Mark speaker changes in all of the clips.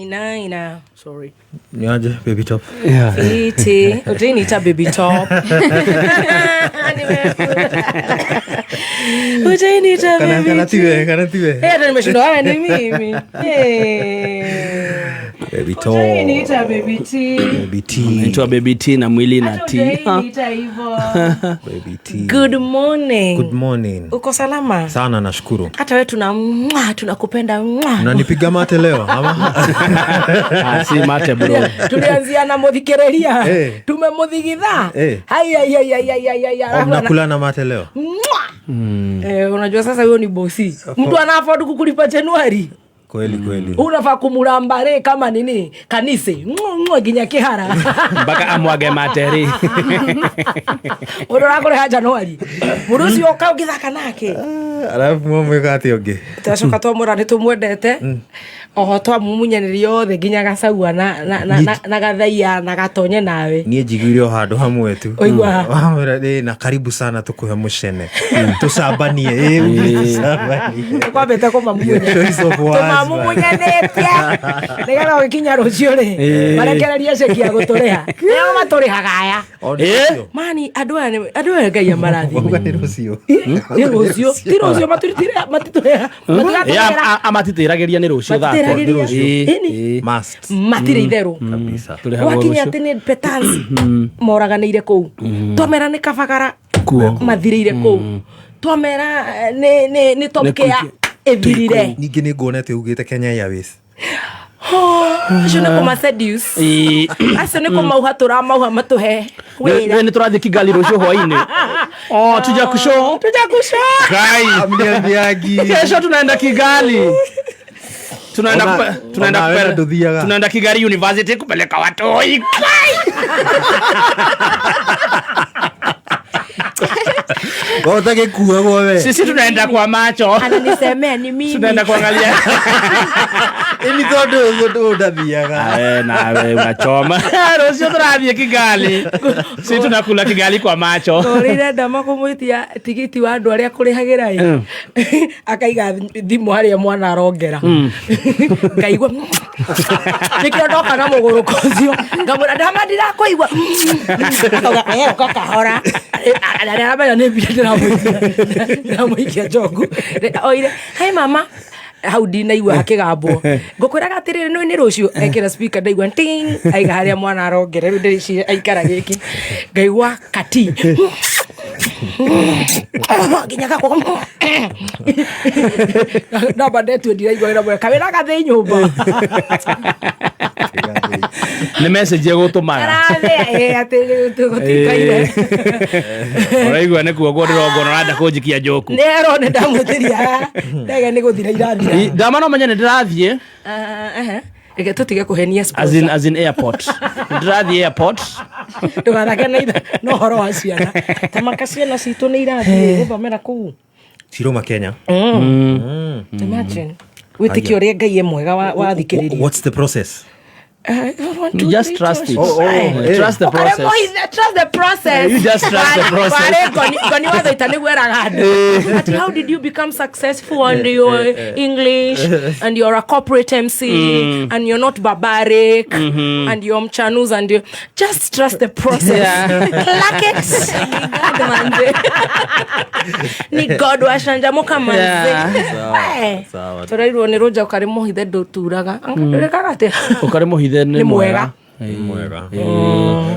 Speaker 1: Ina. Sorry.
Speaker 2: Niaje baby top.
Speaker 1: Yeah. Iti. Ujiniita baby top. Ujiniita baby.
Speaker 2: Kana tiwe.
Speaker 1: Ndio nimeshinda ni mimi.
Speaker 2: Baby top.
Speaker 1: Ujiniita baby T.
Speaker 2: Baby T.
Speaker 3: Naitwa baby T na mwili na T.
Speaker 1: Ujiniita hivyo.
Speaker 2: Baby T.
Speaker 1: Good morning.
Speaker 2: Good morning.
Speaker 1: Uko salama?
Speaker 2: Sana nashukuru.
Speaker 1: Hata wewe tunakupenda.
Speaker 2: Unanipiga mate leo ama?
Speaker 3: Si mate bro.
Speaker 1: Tulianzia na mudhikereria. Tumemudhigidha. Haya.
Speaker 2: Unakula na mate leo?
Speaker 1: Unajua sasa huyo ni bosi. Mtu anaaford kukulipa Januari.
Speaker 2: Kweli.
Speaker 1: Unafaa kumurambare kama nini? Kanise. Ginya kihara.
Speaker 3: Mpaka amwage materi.
Speaker 1: Urora kore Januari. Murusi okao githaka nake.
Speaker 2: Alafu mweka ati oge.
Speaker 1: Tashoka tomura ni tumwendete. Oho twamumunyanĩria othe nginya gacaua na gathaia na gatonye nawe.
Speaker 2: Niĩ njiguire o handũ hamwe tu. Wamwĩra na karibu sana tukuhe mucene. Tucambanie.
Speaker 1: Kwambĩte kũmamumunya. Tũmamumunyanĩtie. Nĩgetha gũkinya rũciũ rĩ. Marekereria ceki ya gũtũrĩha. Nĩo matũrĩhaga aya. Mani andũ aya Ngai amarathi.
Speaker 2: Nĩ rũciũ.
Speaker 1: Nĩ rũciũ. Ti rũciũ matũrĩha.
Speaker 3: Amatitĩragĩria nĩ rũciũ thaa.
Speaker 2: Must.
Speaker 1: Matire itherũ.
Speaker 2: Kabisa.
Speaker 1: Wakinya atĩ nĩ petansi moraganĩire kũu. Twamera nĩ kabagara mathirĩire kũu. Twamera nĩ topkea ebirire.
Speaker 2: Ningĩ nĩ nguonete ugĩte Kenya Airways.
Speaker 1: Acio nĩ kũmaseduce. Acio nĩ kũmauha tũramauha matũhe
Speaker 3: wĩra. Nĩ tũrathiĩ Kigali rũciũ hwainĩ. Tujakusho. Kai. Kesho tunaenda Kigali. Tunaenda Kigali University kupeleka watoi.
Speaker 2: Watake kuwa wewe.
Speaker 3: Sisi tunaenda kwa macho.
Speaker 1: Ananisemea ni mimi.
Speaker 3: Tunaenda kuangalia.
Speaker 2: Ni todo ndathiaga.
Speaker 3: Nawe unachoma. Rosio turathiĩ Kigali. Sisi tunakula Kigali kwa macho.
Speaker 1: Torire ndama kumwitia tigiti wa andu aria kurihagira ĩ. Akaiga thimu haria mwana arongera. Ngaigua. Nikio ndoka na muguru kocio. Ngamura ndama ndirakoigua. Akauga kahora. Arabaya nĩ mbia ndĩramũikia njogu. Oire, "Hi mama." Hau ndinaigua hakĩgambwo. Ngũkwĩraga atĩrĩrĩ nĩ rũciũ ekĩra speaker ndaigua ting. Aiga harĩa mwana arongera rĩu ndĩrĩciria aikara gĩkĩ. Ngaigua kati. Nginya gakwa. Ndamba ndetu ndiraigua wĩra mwega. Kawĩra gathĩ nyũmba.
Speaker 3: Nĩ message gũtũmaga.
Speaker 1: Atĩ gũtikaire.
Speaker 3: Ũraigua nĩ kuo ndĩrongo na randa kũnjikia njoku.
Speaker 1: Nero nĩ ndamũtiria. Ndege nĩ gũthira irathira.
Speaker 3: Ndama no menye nĩ ndĩrathiĩ.
Speaker 1: Ege tutige kuhenia
Speaker 3: sponsor. As in airport. Ndĩrathiĩ airport.
Speaker 1: Tugathake na itha no horo wa ciana. Tamaka ciana citũ nĩ irathiĩ gũthomera kũu.
Speaker 2: Ciroma Kenya.
Speaker 1: Imagine. Witikio ria Ngai mwega wa thikĩrĩria.
Speaker 2: What's the process?
Speaker 3: You just trust it. Trust the process.
Speaker 1: Trust the process.
Speaker 3: You just trust the process.
Speaker 1: But how did you become successful on your English and you're a corporate MC and you're not barbaric and you're mchanus and you just trust the process. Like it. Ni God washanja moka manze.
Speaker 2: Sawa.
Speaker 1: Turairwo ni roja ukarimo hithe nduturaga. Angarireka ate.
Speaker 3: Ukarimo hithe nĩ mwega.
Speaker 2: Mwega.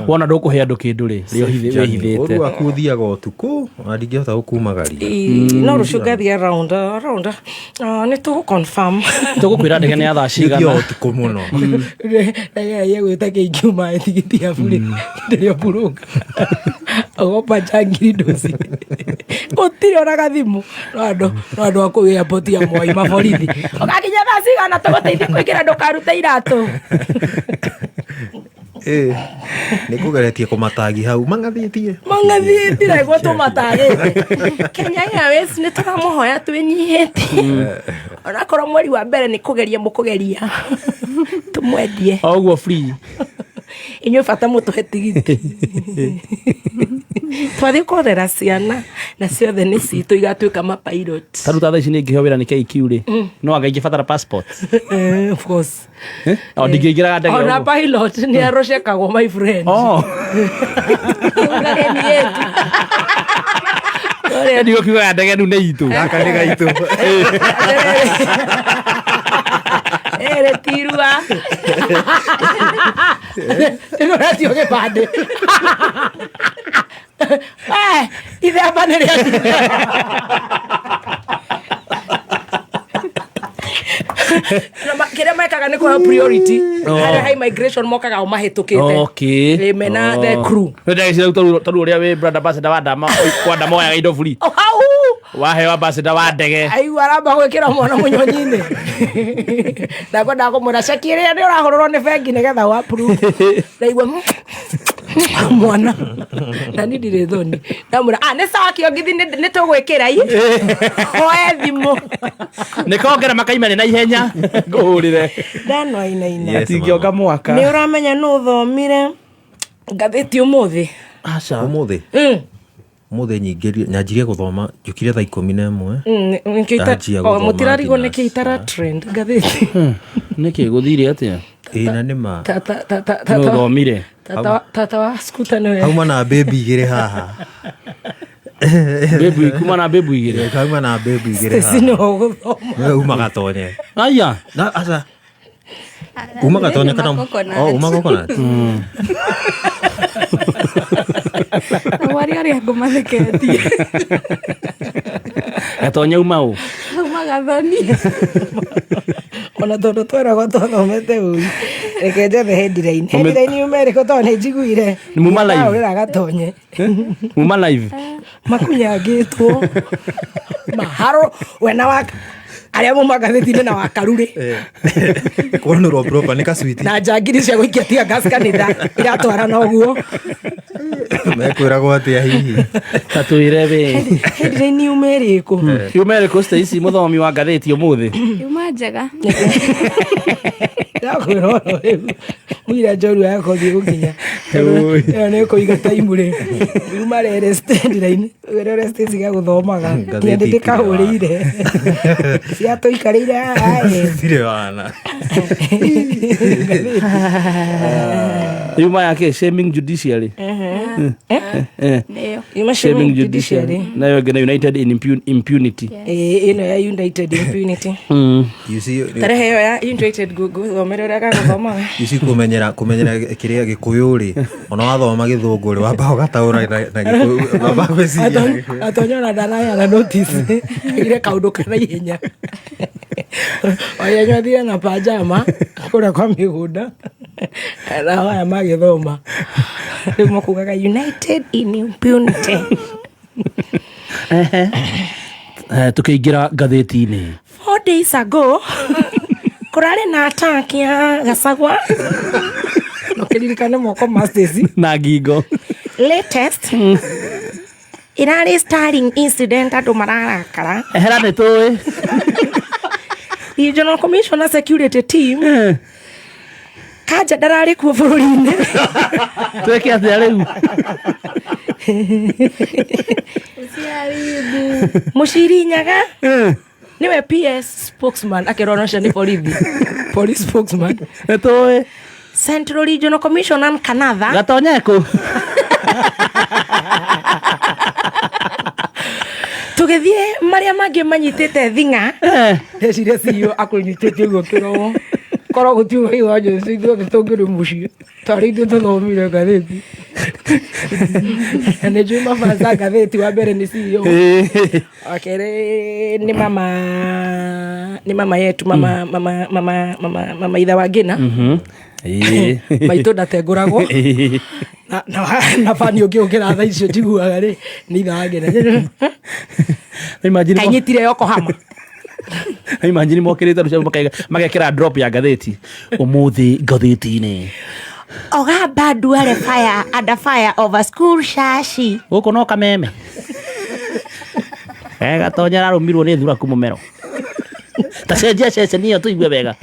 Speaker 3: Wona ndũkũhe andũ kĩndũ rĩ wĩhithĩte.
Speaker 2: Ũru akuthiaga ũtukũ na ndingĩhota gũkumagaria.
Speaker 1: No rũciũ ngathiĩ around. Nĩ tũgũconfirm.
Speaker 3: Tũgũkwĩra ndege nĩ ya thaa cigana.
Speaker 2: Ũtukũ mũno.
Speaker 1: Ndege ya gwĩta kĩingiuma tigiti ya bure. Ndĩrĩ burunga. Ogopa changiri dosi. Gũtirĩ ona gathimu. No andũ akũ airport ya Moi maborithi. Ũgakinya thaa cigana tũgũteithia kũingĩra ndũkarute iratũ.
Speaker 2: Nĩ kũgeretie kũmatagi hau mangathĩtie
Speaker 1: regwo tũmatagĩte. Kenya Airways nĩ tũramũhoya twĩnyihĩtie. Onakorwo mweri wa mbere nĩ kũgeria mũkũgeria. Tũmwendie.
Speaker 3: Oguo free.
Speaker 1: Inyuĩ bata mũtũhe tigiti. twathi korera ciana na ciothe nĩ citũ igatuĩka mapilot.
Speaker 3: Taruta thaa ici nĩ ngĩheo wĩra nĩ KQ rĩ no anga ingĩbatara passport
Speaker 1: Of course.
Speaker 3: o ndingĩingĩraga ndege
Speaker 1: Ona pilot nĩ arocekagwo my friend.
Speaker 3: ndio kiuga ndege rĩu nĩ itũ
Speaker 2: gaka nĩ gaitũ
Speaker 1: Ere tirua. Ino ratio gĩbandĩ. Ithemba nĩ rĩa kĩrĩa mekaga nĩ kũheo priority harĩa high migration mokaga o mahĩtũkĩte mena the crew.
Speaker 3: Tarũ ũrĩa wĩ brother ambassador wa Dama kwa Dama oyaga indo free waheo ambassador wa ndege
Speaker 1: aigua aramba gwĩkĩra mwana mũnyonyi-inĩ ndakwenda kũmwĩra ceki ĩrĩa nĩ ũrahũrĩrwo nĩ bengi nĩgetha wa approve ndaigua mwana na niĩ ndirĩ thoni ndamwĩra nĩ sawa kĩongithi nĩ tũgwĩkĩra hoe thimũ
Speaker 3: nĩkongera makaimane na ihenya ngũhũrĩre
Speaker 1: ndanoinaina
Speaker 3: atingĩonga mwaka
Speaker 1: nĩ ũramenya nũ ũthomire ngathĩti ũmũthĩ
Speaker 2: ũmũthĩ nyanjirie gũthoma njũkire thaa 11
Speaker 1: mũtirarigwo nĩkĩ itara trend ngathĩti
Speaker 3: nĩkĩ gũthire atĩa
Speaker 2: na nĩma
Speaker 3: ũthomire
Speaker 1: tata wa skuta nĩwe
Speaker 2: hauma na baby igĩrĩ haha
Speaker 3: baby kuma na baby igĩrĩ
Speaker 2: hauma na baby igĩrĩ haha
Speaker 1: sino gũthoma
Speaker 2: uma gatonye
Speaker 3: aya
Speaker 2: na asa uma gatonye kana uma coconut
Speaker 4: wari arĩa ngũmatheketie
Speaker 3: gatonye uma ũ
Speaker 4: uma gathoni
Speaker 1: ona tondũ tweragwo twathomete ũi reke njethe headline yumerĩko tondũ nĩ njiguire
Speaker 3: Muma live.
Speaker 1: ũrĩra gatonye
Speaker 3: uma live
Speaker 1: makunyangĩtwo maharo wena wa arĩa muma ngathĩti-inĩ na wakarurĩ
Speaker 2: kwanũrwo proper nĩ kaswiti
Speaker 1: na njangiri cia gũikia tia gas kanitha iratwarana ũguo
Speaker 2: mekwĩragwo atĩa hihi
Speaker 3: tatwĩre we
Speaker 1: headline yumerĩko
Speaker 3: yumerĩko Stacy mũthomi wa ngathĩti ũmũthĩ
Speaker 4: yuma njega
Speaker 1: ndakwĩra ũhoro rĩu mũira njorua yakothiĩ gũkinya ĩyo nĩ kũiga taimu rĩ yuma rere headline ũrĩa Stacy gagũthomaga nginya ndĩkahũrĩire ciatũikarĩire haha
Speaker 2: tirĩ wana
Speaker 3: yuma yake shaming judiciary
Speaker 4: nĩyo
Speaker 1: yuma
Speaker 3: shaming judiciary nayo ĩngĩ na united in impunity
Speaker 1: ĩno ya united impunity tarehe ĩyo ya united gũthomera ũrĩa gagũthomaga
Speaker 2: ici kũmenyera kĩrĩa gĩkũyũ rĩ ona wathoma gĩthũngũ rĩ wamba ũgataũra na gĩkũyũ wamba gwĩciria
Speaker 1: atonyona ndanayana notice agire kaũndũ kana ihenya oya nyathire na pajama kũrĩa kwa mĩgũnda na aya magĩthoma rĩu makugaga united in impunity
Speaker 3: tũkĩingĩra ngathĩti-inĩ
Speaker 1: 4 days ago kũrarĩ na attack ya Gachagua nokĩririkane moko Stacy
Speaker 3: na ngingo
Speaker 1: latest irarĩ starring incident andũ mararakara
Speaker 3: ehera nĩ tũĩ
Speaker 1: Regional Commissioner Security Team Kanja ndararĩ kuo bũrũri-inĩ
Speaker 3: twĩke atĩa rĩu
Speaker 1: Mũciri Nyaga niwe PS spokesman akĩronosha nĩ police spokesman
Speaker 3: nĩ tũĩ
Speaker 1: Central Regional Commissioner Kanatha
Speaker 3: gatonyekũ
Speaker 1: tũgĩthiĩ marĩa mangĩ manyitĩte thing'a ndeciria CEO akũnyitĩtie guo kĩrogo korwo gũtiũĩ iwanja ithuothe tũngĩrĩ mũciĩ tarĩ ithuĩ tũthomire ngathĩti na nĩ njũĩ mabanja ngathĩti wa mbere nĩ CEO wa kerĩ nĩ mama yetu mama itha wa Ngina maitũ ndatengũragwo na bani ũngĩ ũngĩra thaa icio njiguaga rĩ nĩ itha wa Ngina kanyitire Yokohama
Speaker 3: imagine mokĩrĩte rũciaro magekĩra drop ya ngathĩti ũmũthĩ ngathĩti-inĩ
Speaker 1: Ogamba Duale fire under fire over school shashi
Speaker 3: gũkũ no kameme gatonya ararũmirwo nĩ thuraku mũmero ta cenjia ceceni ĩyo tũigue wega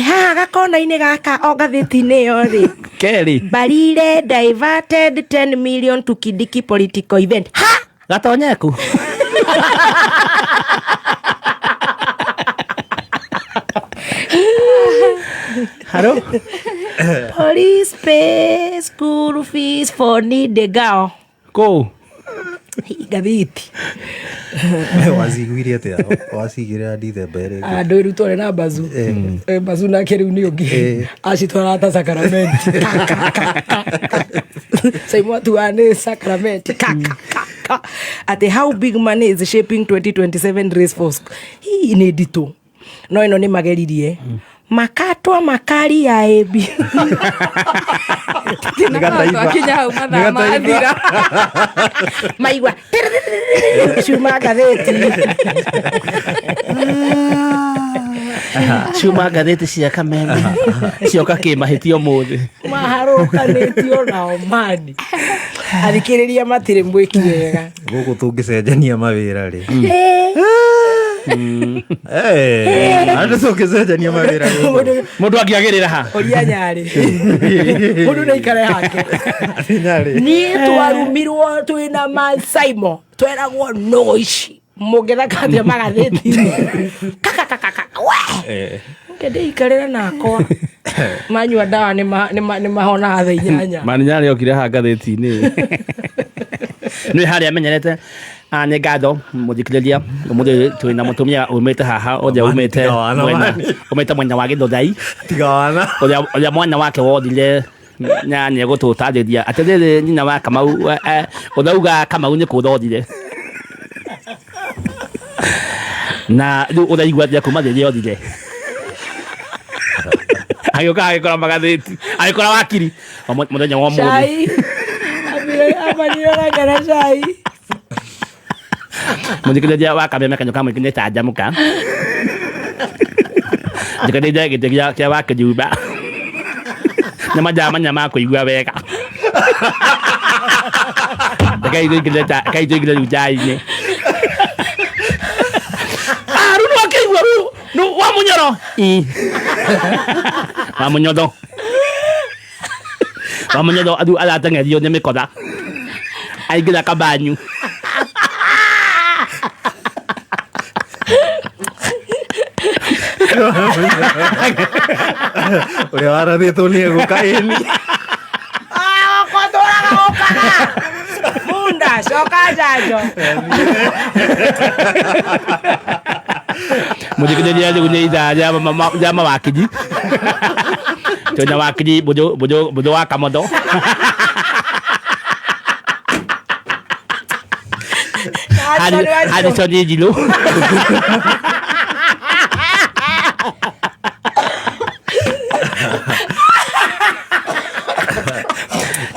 Speaker 1: haha gakona-inĩ gaka o ngathĩti-inĩ ĩyo rĩ
Speaker 3: Kelly.
Speaker 1: Mbarire diverted 10 million to Kidiki political event. Ha!
Speaker 3: Gatonyeku. Hello?
Speaker 1: Police pay school fees for need girl.
Speaker 3: Ko.
Speaker 1: Gathiti.
Speaker 2: waciguire atä wacigire andithemba ä rä
Speaker 1: Andå rä u twarä na mbazu mbazu nake rä u nä å ngä acitwara ta sakaramenti caimwatuwa nä sakaramenti atä how big money is shaping 2027 race force hii nä nditå no ä no nä mageririe makatwa makari ya ebi
Speaker 4: Akinya hau mathaa mathira.
Speaker 1: maigua ciuma ngathĩti
Speaker 3: Ciuma ngathĩti cia Kameme cioka kĩmahĩtia ũmũthĩ
Speaker 1: maharũkanĩtio nao mani athikĩrĩria matirĩ mwĩki wega
Speaker 2: gå kå tå ngä cenjania mawä ra rä andå tå ngä cenjania mawä ra
Speaker 3: mũndũ angĩagĩrĩra ha
Speaker 1: oria nyarĩ mũndũ nĩ ikare hake niĩ twarumirwo twĩna masaimo tweragwo no ici mũngĩthaka atĩa magathĩti-inĩ ngende ikarĩra nakwa manyua ndawa nĩ mahonaga thaa inyanya
Speaker 3: maninyarĩ okire ha ngathĩti-inĩ nĩ harĩa amenyerete nĩ ngatho mũthikĩrĩria ũmũthĩ twĩna mũtumia umĩte haha ũrĩa umĩte mwena wa Gĩthũthai
Speaker 2: tiga wana
Speaker 3: ũrĩa mwana wake wothire na nĩ egũtũtarĩria atĩ rĩrĩ nyina wa Kamau ũrauga Kamau nĩ kũrothire na rĩu ũraigua atĩa kuma rĩrĩa othire agĩũka agĩkora magathĩti agĩkora wakiri mũthenya wa ũmũthĩ
Speaker 1: cai amanire na ngara cai
Speaker 3: mũthikĩrĩria wa Kameme kanyũ kamwe nĩ ta njamũka njĩkanĩire gĩtĩ kĩa wa Kĩnyumba nĩ manjamanya ma kũigua wega kaitũingĩre rĩu njai-inĩ rĩu nĩ wakĩigua rĩu wa mũnyoro wa mũnyotho wa mũnyotho rĩu arateng'erio nĩ mĩkora aingĩra kambanyu
Speaker 2: å rä a warathä two nä egå kaäni
Speaker 1: kotåraga gåkaga munda coka njanjo
Speaker 3: mũthikĩrĩria rĩu nĩ ithaa rĩa mawakiri twĩna wakiri mbũthũ wa Kamotho Harrison Njirũ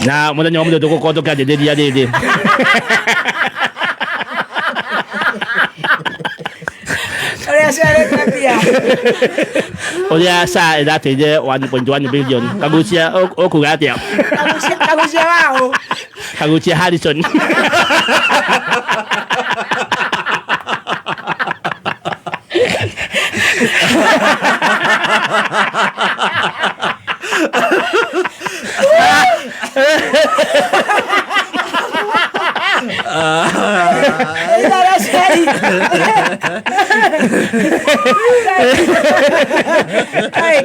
Speaker 3: na mũthenya wa mũthĩ tũgũkorwo tũkĩanjĩrĩria rĩrĩ ũrĩa saa ĩrateire 1.1 billion kagucia ũkuga atĩa
Speaker 1: kagucia wao
Speaker 3: kagucia Harrison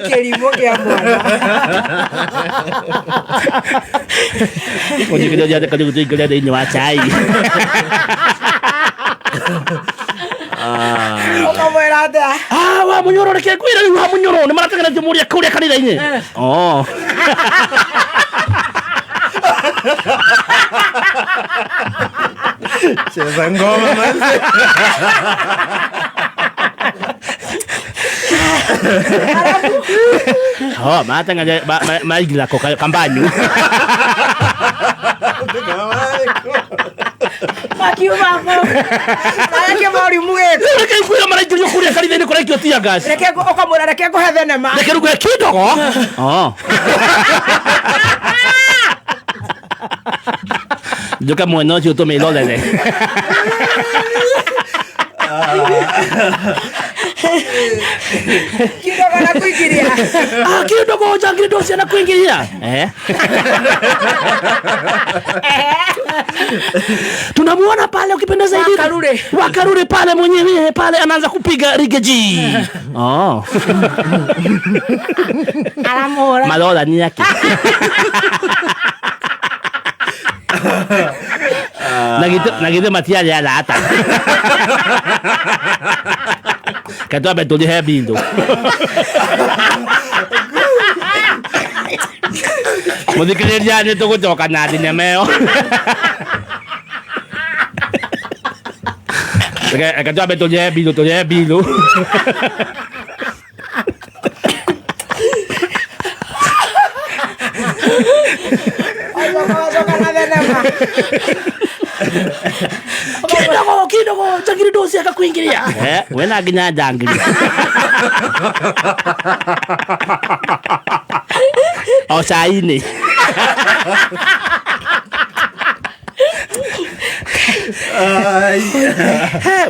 Speaker 1: kĩrimũ kĩa mwana
Speaker 3: mũthikĩrĩria rĩu tũingĩre thĩinĩ wa chai
Speaker 1: ũkamwĩra atĩa
Speaker 3: wa mũnyoro reke ngwĩre rĩu wa mũnyoro nĩ maratengenetie mũria kũrĩa kanitha-inĩ
Speaker 2: cheza ngoma manze
Speaker 3: maratengenetie maigila kambanyu
Speaker 1: makiumamo areke maũrimũ gĩkĩ
Speaker 3: reke ngwĩre maraingĩrio kũrĩa kanitha-inĩ kũraikio tia gas
Speaker 1: reke ũkamwĩra reke ngũhe thenema
Speaker 3: reke rũgwe kĩndogo njoka mwena ũcio tũmĩrorere
Speaker 1: Kidogo na kuingilia.
Speaker 3: Kidogo jangili dosi na kuingilia. Tunamuona pale ukipenda zaidi. Wakarure pale mwenyewe pale anaanza kupiga rigeji.
Speaker 1: Alamora.
Speaker 3: Malola ni yake. Nagite matiali ya lata. Kato betuli hebindo. Mudikiriria ni tugutoka na dinameo. Kato betuli hebindo. Kidogo jangili dosi akakuingilia. Wena ginya jangili. Saini.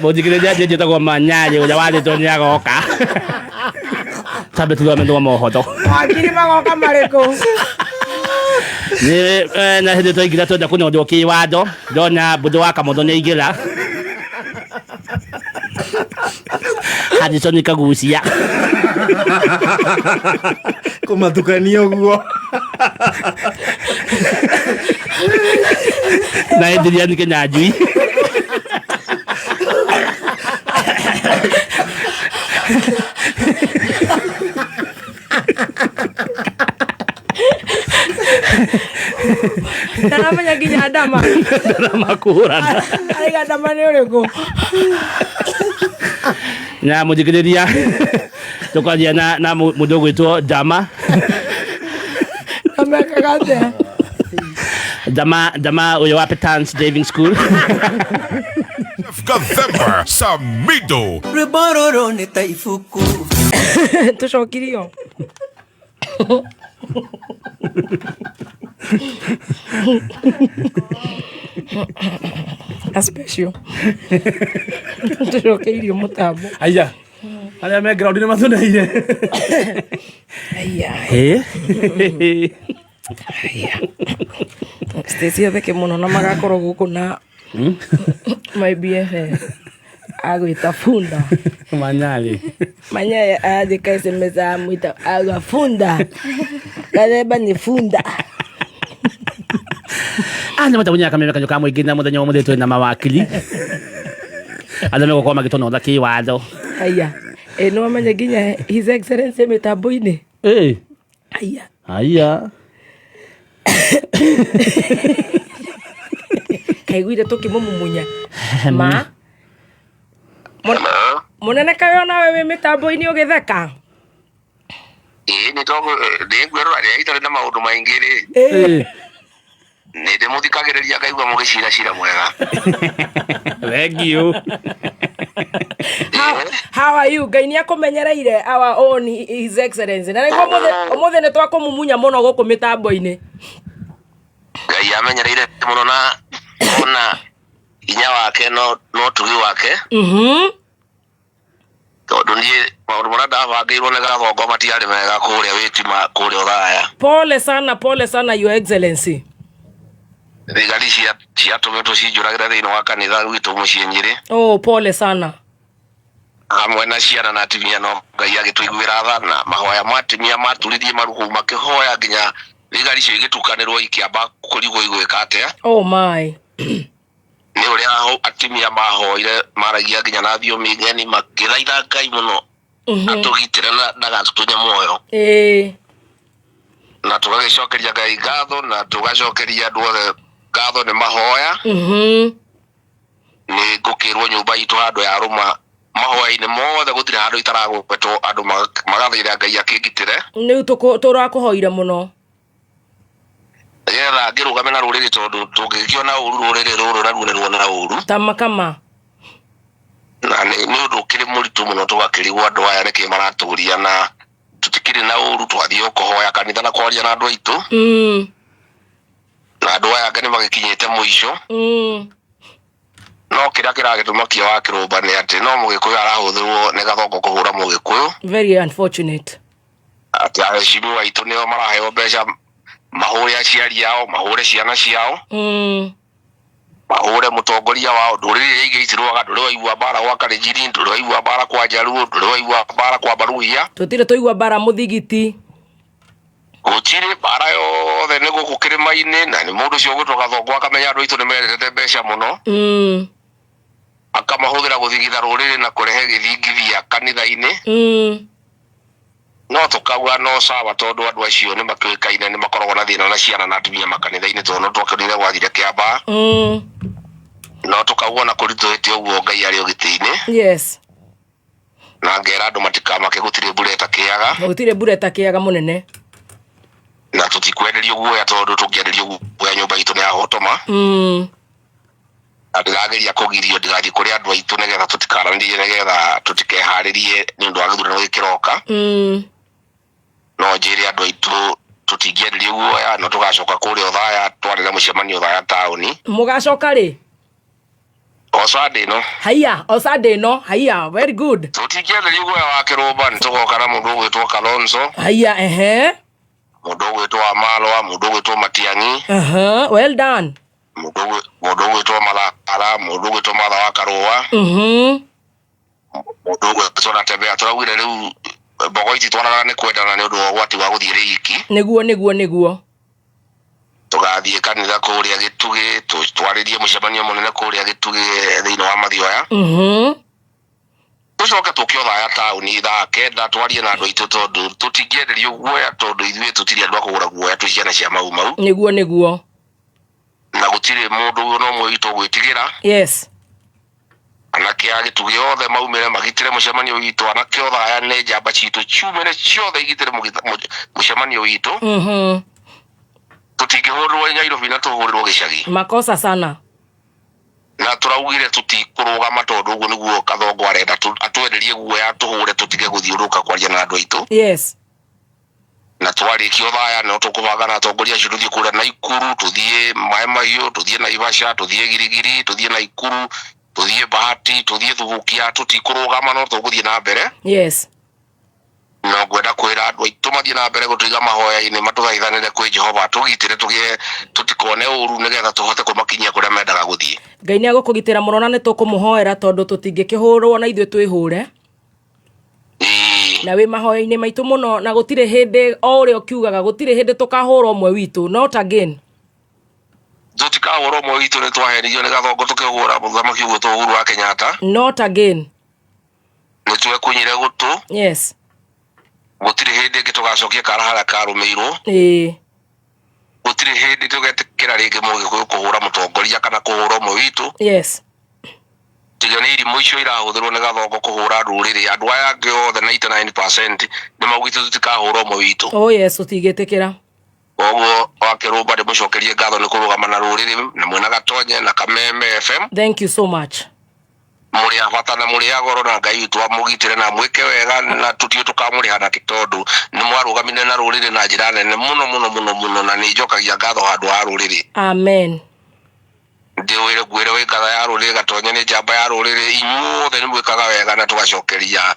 Speaker 3: Mudikiriria je jitako manyaje ujawale tonya goka. Sabe tu amendo mohoto.
Speaker 1: Akiri magoka mareko.
Speaker 3: Ni na hede to igira to da kuno do ki wado dona budo waka modo ne igira hadi so nikagusia
Speaker 2: kumatukanio guo
Speaker 3: na hede ni kenya jui
Speaker 1: Tanamanya ginya dama.
Speaker 3: Dama kurana.
Speaker 1: Aiga dama ni ureko.
Speaker 3: Na mudikiriria. Tukaja na mudogo wetu dama.
Speaker 1: Amekagate.
Speaker 3: Dama uyo wapi Tans Diving School.
Speaker 5: Gathemba Samido.
Speaker 6: Rebororo ni taifuku.
Speaker 1: Tushokirio. A special. Tushokirio mutambo.
Speaker 3: Aya. Ala me ground ni mazuna ile.
Speaker 1: Aya. Aya. Stesi abe ke muno na magakoro guku na my BFF. Agwita funda.
Speaker 3: Manyali.
Speaker 1: Manya adika SMS muita agwa funda. Kaleba ni funda.
Speaker 3: Ana matabunya kama kanyo kama igina muda nyomo deto na mawakili. Ana meko kwa magitono da ki wado.
Speaker 1: Aya. No manya ginya His Excellency metaboine. Aya.
Speaker 3: Aya.
Speaker 1: Kaiguire tukimumunya. Ma. Munene kayo na wewe mitambo-ini ugitheka.
Speaker 7: Ni togo ndingwerwa ri itari na maundu maingiri. Ni ndimuthikagiriria kaigua mugicira mwega.
Speaker 3: Thank you.
Speaker 1: How are you? Ngai ni akumenyereire our own His Excellency. Na niguo omothe ni twakumumunya muno guku mitambo-ini.
Speaker 7: Ngai amenyereire muno na ona inya wake no tugi wake. Tondu ni maundu maria ndabangirwo nĩ gagongo matiarĩ mega kũrĩa wĩtima kũrĩa Othaya.
Speaker 1: Pole sana Your Excellency.
Speaker 7: Thigari ciatũmĩtwo cinjũragĩre thĩinĩ wa kanitha gwitũ mũciĩ Nyĩrĩ.
Speaker 1: Pole sana.
Speaker 7: Hamwe na ciana na atumia no Ngai agĩtũiguĩra tha na mahoya ma atumia matũrithie marugu makĩhoya nginya thigari icio igĩtukanĩrwo ikĩamba kũrigwo igwĩka atĩa.
Speaker 1: My.
Speaker 7: Ni uria atimia mahoire maragia nginya na thiomi ngeni makithaitha Ngai muno atugitire na ndagatutunye muoyo na tugagicokeria Ngai ngatho na tugacokeria andu othe ngatho ni mahoya ni ngukirwo nyumba itu handu ya ruma mahoya-ini mothe gutire handu itaragwetwo andu magathaira Ngai akigitire
Speaker 1: ni turakuhoire muno
Speaker 7: getha ngirugame na ruriri tondu tungikiona uru ruriri ruru naruo na uru
Speaker 1: tamakama
Speaker 7: na ni undu kiri muritu muno tugakirigwo andu aya niki maraturia na tutikiri na uru twathio kuhoya kanitha na kwaria na andu aitu na andu aya ngani magikinyite muico no kira kiragituma kio wa kirumba ni ati no mugikuyu arahuthirwo ni gathongo kuhura mugikuyu.
Speaker 1: Very unfortunate.
Speaker 7: Ati aheshimiwa waitu nio maraheo mbeca mahure aciari yao, mahure ciana ciao, mahure mutongoria wao. Nduriri ingi itirwaga, nduri waigua mbara gwa Kalenjin, nduri waigua mbara kwa Jaluo, nduri waigua mbara kwa Baruhia,
Speaker 1: tutire tuigua mbara Muthigiti.
Speaker 7: Gutiri mbara yothe ni guku kirima-ini, na ni mundu cio gutoka thongo akamenya andu aitu ni merete mbeca muno, akamahuthira guthigitha ruriri na kurehe githingithia kanitha-ini. No tukauga no sawa tondu andu acio ni makiukaine ni makoragwo na thina na ciana na atumia makanitha-ini tondu twakorire gwathire Kiambaa. No tukauga na kurituhite uguo Ngai ari ugiti-ini.
Speaker 1: Yes.
Speaker 7: Na ngera andu matikamake gutire mbura itakiaga.
Speaker 1: Gutire mbura itakiaga munene.
Speaker 7: Na tutikwenderio guoya tondu tungienderio guoya nyumba itu ni ahotoma. Ndirageria kugirio ndigathii kuri andu aitu nigetha tutikaranĩrie nigetha tutikeharirie ni undu wa githurano gikiroka. No njire andu aitu tutingĩenderio guoya no tugacoka kuria Othaya twarĩre mũcemanio Othaya taũni.
Speaker 1: Mugacoka ri?
Speaker 7: O Sunday no.
Speaker 1: Haya, o Sunday no. Haya, very good.
Speaker 7: Tutingĩenderio guoya wa kirumba ni tugoka na mundu ugwitwo Kalonzo.
Speaker 1: Haya,
Speaker 7: mundu ugwitwo Amalwa, mundu ugwitwo Matiang'i.
Speaker 1: Well done.
Speaker 7: Mundu ugwitwo Mathara, mundu ugwitwo Martha wa Karũa. Mundu ugwitwo Natembea. Turaugire riu mbogo iti twarana ni kwendana ni undu wa gwati wa guthie riki.
Speaker 1: Niguo.
Speaker 7: Tugathie kanitha kuria Gitugi, twaririe mucemanio munene kuria Gitugi thiini wa Mathioya. Tucoke tuke Othaya taũni thaa 9 twarie na andu aitu tondu tutingĩenderio guoya tondu ithuĩ tutiri andu akugura guoya twi ciana cia mau.
Speaker 1: Niguo.
Speaker 7: Na gutire mundu no mwe witu gwitigira.
Speaker 1: Yes.
Speaker 7: Anake a Gitugi othe maumire magitire mucemanio witu, anake Othaya ne njamba citu ciumire ciothe igitire mucemanio witu. Tutingĩhũrwo Nairobi na tuhũrĩrwo gĩcagi.
Speaker 1: Makosa sana.
Speaker 7: Na turaugire tutikurugama tondu uguo niguo Kathongo arenda atwenderie guoya tuhure tutige guthiuruka kwaria na andu aitu.
Speaker 1: Yes.
Speaker 7: Na twarĩkia Othaya no tukubanga na atongoria acio tuthie kuria Naikuru, tuthie Mai Mahiũ, tuthie Naivasha, tuthie Girigiri, tuthie Naikuru, tuthie Bahati, tuthie Thubukia. Tutikurugama no tuguthie na mbere.
Speaker 1: Yes.
Speaker 7: No gwenda kwira andu aitu mathie na mbere gutiga mahoya-ini matuthaithanire kwi Jehova tugitire tugie tutikone uru nigetha tuhote kumakinyia kuria mendaga guthie.
Speaker 1: Ngai ni agukugitira muno na ni tukumuhoera tondu tutingikihurwo na ithuĩ twihure. Na we mahoya-ini maitu muno na gutire hindi o uria ukiugaga gutire hindi tukahurwo umwe witu, not again.
Speaker 7: Tutikahurwo umwe witu ni twahenirio ni Gathongo tukihura muthamaki ugwitwo Uhuru wa Kenyatta.
Speaker 1: Not again.
Speaker 7: Ni twekunyire gutu.
Speaker 1: Yes.
Speaker 7: Gutire hindi ingi tugacokia karahara karumirwo. Gutire hindi tugetikira ringi mugikuyu kuhura mutongoria kana kuhura umwe witu.
Speaker 1: Yes.
Speaker 7: Tiga ni irimu icio irahuthirwo ni Gathongo kuhura ruriri. Andu aya angi othe 99% ni maugite tutikahura umwe witu.
Speaker 1: Oh yes, utigitikira.
Speaker 7: Oguo wa kirumba ndi mucokerie ngatho ni kurugama na ruriri na mwena Gatonye na Kameme FM.
Speaker 1: Thank you so much.
Speaker 7: Muri abata na muri agoro na Ngai witu amugitire na mwike wega na tutio tukamuriha na kitondu ni mwarugamine na ruriri na njira nene muno na ni njokagia ngatho handu ha ruriri.
Speaker 1: Amen.
Speaker 7: Ndiwire gwire we ngatho ya ruriri Gatonye ni njamba ya ruriri inyuothe ni mwikaga wega na tugacokeria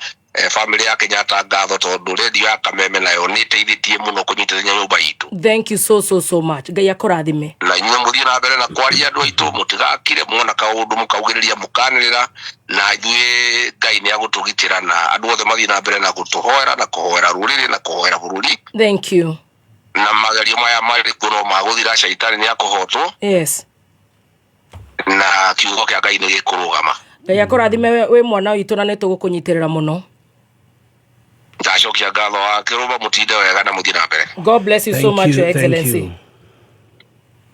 Speaker 7: family ya Kenyatta ngatho tondu radio ya Kameme nayo ni teithitie muno kunyitithania nyumba itu.
Speaker 1: Thank you so much. Ngai akurathime.
Speaker 7: Na inyuĩ muthie na mbere na kwaria andu aitu mutigakire muona kaundu mukaugiriria mukanirira na ithuĩ Ngai ni agutugitira na andu othe mathie na mbere na gutuhoera na kuhoera ruriri na kuhoera bururi.
Speaker 1: Thank you.
Speaker 7: Na magerio maya mari kuno maguthira shaitani ni akuhotwo.
Speaker 1: Yes.
Speaker 7: Na kiugo kia Ngai ni gikurugama.
Speaker 1: Ngai akurathime we mwana witu na ni tugukunyitirira muno.
Speaker 7: Ndacokia ngatho wa kirumba mutinde wega na muthie na mbere.
Speaker 1: God bless you so much, Your Excellency.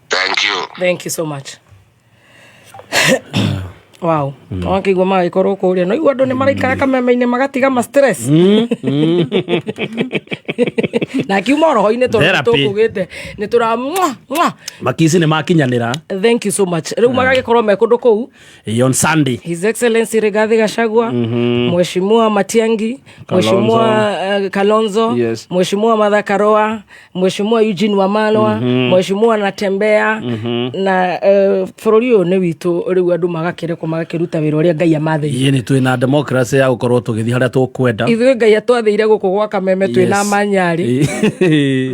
Speaker 7: Thank you
Speaker 1: so much. Wow. Wakigwa magikorwo kuria no igwa andu ni maraikara Kameme-ini magatiga ma stress. na kiuma roho-inĩ tondũ tũkũgĩte nĩ tũra
Speaker 3: Makisi nĩ makinyanĩra.
Speaker 1: Thank you so much. Rĩu magagĩkorwo me kũndũ kũu
Speaker 3: on Sunday.
Speaker 1: His Excellency Rigathi Gachagua, Mheshimiwa Matiang'i, Mheshimiwa Kalonzo, Mheshimiwa Martha Karua, Mheshimiwa Eugene Wamalwa, Mheshimiwa Natembea na bũrũri ũyũ nĩ witũ rĩu andũ magakĩrekwo magakĩruta wĩra ũrĩa Ngai amathĩire.
Speaker 3: Nĩ twĩna democracy ya gũkorwo tũgĩthiĩ harĩa tũkwenda.
Speaker 1: Ithuĩ Ngai atwathĩire gũkũ gwa Kameme twĩna manyarĩ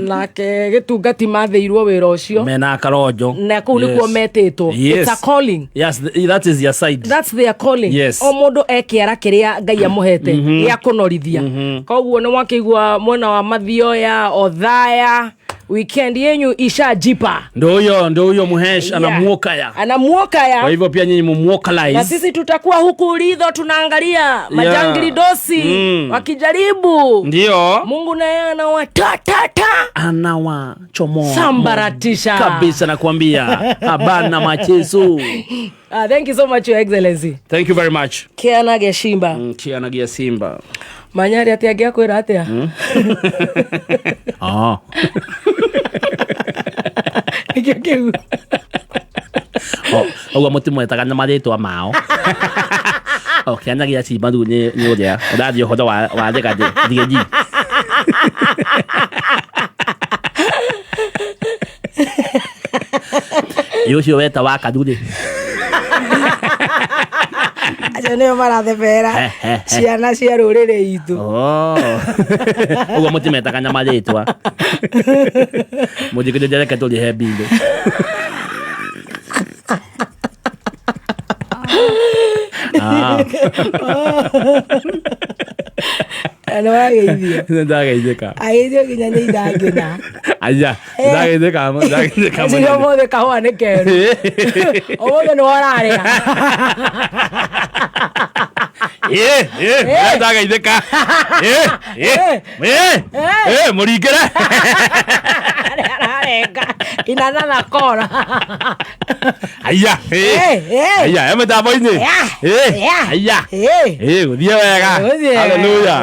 Speaker 1: nake gĩtungati mathĩirwo wĩra ũcio
Speaker 3: mena karonjo
Speaker 1: na kũu nĩkuo metĩtwo. It's a calling.
Speaker 3: Yes, that is your side.
Speaker 1: That's their calling.
Speaker 3: Yes.
Speaker 1: O mũndũ ekĩara kĩrĩa Ngai amũhete gĩa kũnorithia. Koguo nĩ wakĩigua mwena wa Mathioya, Othaya, weekend yenyu ishajipa.
Speaker 3: Ndio huyo Muhesh anamuokaya. Kwa hivyo pia nyinyi mumuokalize.
Speaker 1: Na sisi tutakuwa huku Ridho tunaangalia majangili dosi wakijaribu.
Speaker 3: Ndio.
Speaker 1: Mungu naye
Speaker 3: anawachomoa.
Speaker 1: Sambaratisha.
Speaker 3: Kabisa nakwambia. Habana machezo.
Speaker 1: Thank you so much, Your Excellency.
Speaker 3: Thank you very much.
Speaker 1: Kianage Shimba.
Speaker 3: Kianage Simba.
Speaker 1: Manyari atiagia kwĩra atia. Nikio.
Speaker 3: Oguo mũtimũ etagana marĩtwa mao. Kianagia Simba rĩu nĩ ũrĩa ũrathiĩ ũhoro wa Rigathi. Ũcio weta wa Kadure.
Speaker 1: Acio nĩo marathebera ciana cia rũrĩrĩ itũ.
Speaker 3: Ũguo mũtimetagana marĩtwa. Mũthikĩrĩria reke tũrĩhe mbirũ.
Speaker 1: Ano wageithio.
Speaker 3: Ndageithĩka.
Speaker 1: Ageithio nginya nĩ indangĩna.
Speaker 3: Aya, ndageithĩka.
Speaker 1: Acio mothe kahũa nĩ keru. Ũmũthĩ nĩ wararĩa.
Speaker 3: Ndageithĩka. Mũringĩre.
Speaker 1: Ararenga. Inana na kora.
Speaker 3: Aya. Aya, mĩtambo-inĩ. Aya. Gũthiĩ wega. Hallelujah.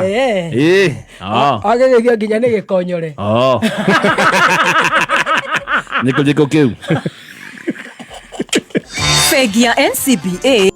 Speaker 1: Ageithio nginya nĩ gĩkonyore.
Speaker 3: Nĩkũ kĩu.
Speaker 4: Bengi ya NCBA